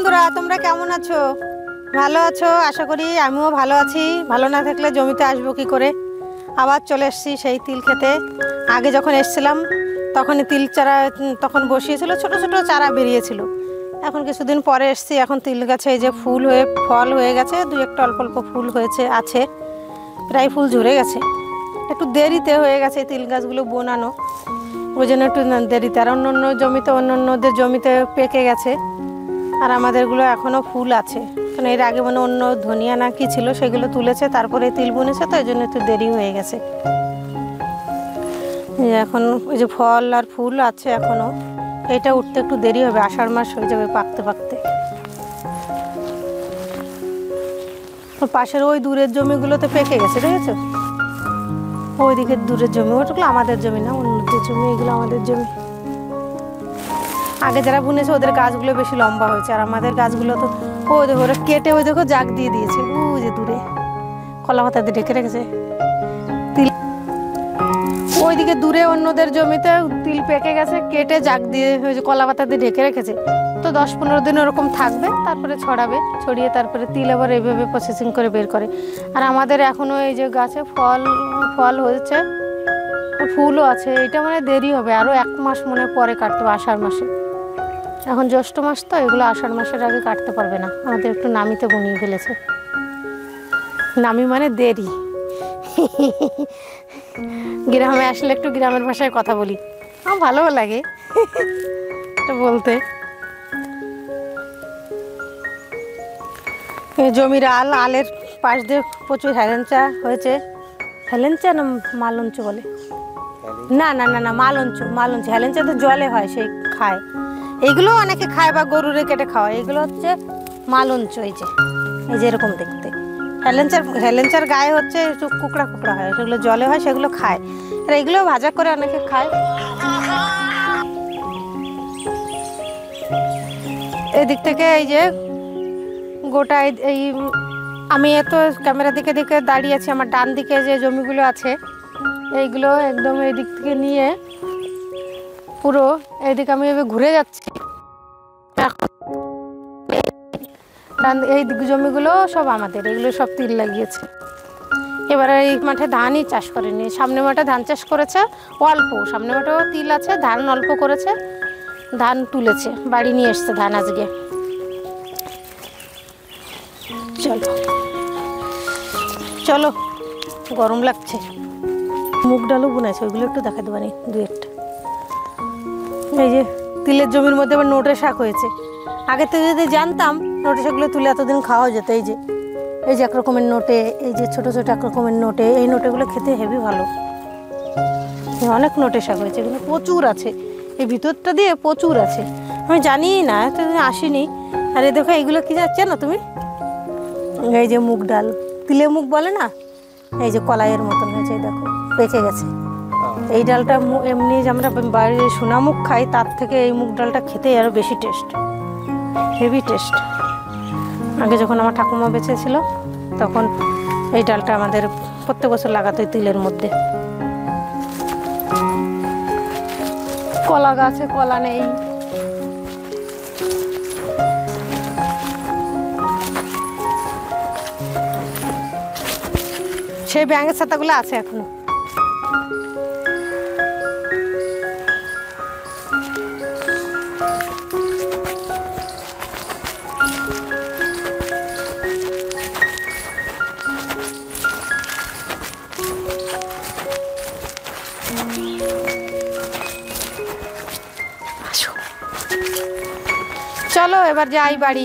বন্ধুরা, তোমরা কেমন আছো? ভালো আছো আশা করি। আমিও ভালো আছি। ভালো না থাকলে জমিতে আসবো কি করে? আবার চলে এসেছি সেই তিল খেতে। আগে যখন এসেছিলাম তখনই তিল চারা তখন বসিয়েছিল, ছোট ছোট চারা বেরিয়েছিল। এখন কিছুদিন পরে এসেছি, এখন তিল গাছে এই যে ফুল হয়ে ফল হয়ে গেছে, দুই একটা অল্প অল্প ফুল হয়েছে আছে, প্রায় ফুল ঝরে গেছে। একটু দেরিতে হয়ে গেছে তিল গাছগুলো বোনানো, ওই জন্য একটু দেরিতে। আর অন্য অন্য জমিতে অন্যদের জমিতে পেকে গেছে, আর আমাদেরগুলো এখনও ফুল আছে। কারণ এর আগে মানে অন্য ধনিয়া না কি ছিল সেগুলো তুলেছে, তারপরে তিল বুনেছে, তো এই জন্য একটু দেরি হয়ে গেছে। এখন ওই যে ফল আর ফুল আছে এখনও, এটা উঠতে একটু দেরি হবে, আষাঢ় মাস হয়ে যাবে পাকতে পাকতে। পাশের ওই দূরের জমিগুলোতে পেকে গেছে, দেখেছো? ওই দিকের দূরের জমি, ওগুলো আমাদের জমি না, অন্যদের জমি, এগুলো আমাদের জমি। আগে যারা বুনেছে ওদের গাছগুলো বেশি লম্বা হয়েছে, আর আমাদের গাছগুলো তো ওই দেখো ওরা কেটে ওই দেখো জাগ দিয়ে দিয়েছে, ওই যে দূরে কলা পাতা দিয়ে ঢেকে রেখেছে তিল। ওইদিকে দূরে অন্যদের জমিতে তিল পেকে গেছে, কেটে জাগ দিয়ে ওই যে কলা পাতা দিয়ে ঢেকে রেখেছে। তো 10-15 দিন ওরকম থাকবে, তারপরে ছড়াবে, ছড়িয়ে তারপরে তিল আবার এইভাবে প্রসেসিং করে বের করে। আর আমাদের এখনও এই যে গাছে ফল হয়েছে, ফুলও আছে। এটা মানে দেরি হবে, আরও 1 মাস মনে পরে কাটতে হবে, আষাঢ় মাসে। এখন জ্যৈষ্ঠ মাস, তো এগুলো আষাঢ় মাসের আগে কাটতে পারবে না। আমাদের একটু নামিতে বনিয়ে ফেলেছে। নামি মানে দেরি। গ্রামে আসলে একটু গ্রামের ভাষায় কথা বলি, আমার ভালোও লাগে এটা বলতে। জমির আলের পাশ দিয়ে প্রচুর হেলেঞ্চা হয়েছে। হেলেঞ্চা না মালঞ্চ বলে? না না না না, মালঞ্চ। হেলেঞ্চা তো জলে হয়, সেই খায়। এইগুলো অনেকে খায় বা গরুরে কেটে খাওয়ায়। এগুলো হচ্ছে মালঞ্চ। এই যে এরকম দেখতে। হেলেঞ্চার গায়ে হচ্ছে কুকড়া কুকড়া হয়, সেগুলো জলে হয়, সেগুলো খায়। আর এগুলো ভাজা করে অনেকে খায়। এদিক থেকে এই যে গোটা এই আমি এত ক্যামেরা দিকে দিকে দাঁড়িয়ে আছি, আমার ডান দিকে যে জমিগুলো আছে এইগুলো একদম এই দিক থেকে নিয়ে পুরো এইদিকে আমি এভাবে ঘুরে যাচ্ছি। এই জমিগুলো সব আমাদের, এগুলো সব তিল লাগিয়েছে। এবারে এই মাঠে ধানই চাষ করেনি, সামনে মাঠে ধান চাষ করেছে অল্প, সামনে মাঠেও তিল আছে, ধান অল্প করেছে, ধান তুলেছে, বাড়ি নিয়ে এসছে ধান আজকে। চলো চলো, গরম লাগছে। মুগ ডালও বুনেছে, ওইগুলো একটু দেখা দেবানি, 2-1টা। এই যে তিলের জমির মধ্যে আবার নোটে শাক হয়েছে। আগে তো যদি জানতাম, নোটে শাকগুলো তুলে এতদিন খাওয়া যেত। এই যে এক রকমের নোটে, এই যে ছোট ছোট এক রকমের নোটে, এই নোটেগুলো খেতে হেভি ভালো। অনেক নোটে শাক হয়েছে, এগুলো প্রচুর আছে, এই ভিতরটা দিয়ে প্রচুর আছে। আমি জানি না, এতদিন আসিনি। আর এই দেখো এইগুলো কি যাচ্ছে না তুমি, এই যে মুগ ডাল, তিলে মুগ বলে না, এই যে কলাইয়ের মতন হয়েছে, দেখো পেকে গেছে। এই ডালটা এমনি যে আমরা বাড়ির সোনা মুগ খাই, তার থেকে এই মুগ ডালটা খেতে আরও বেশি টেস্ট, হেভি টেস্ট। আগে যখন আমার ঠাকুমা বেঁচে ছিল তখন এই ডালটা আমাদের প্রত্যেক বছর লাগাতো তিলের মধ্যে। কলা গাছে কলা নেই, সেই ব্যাঙের ছাতাগুলো আছে এখনো। চলো এবার যাই বাড়ি।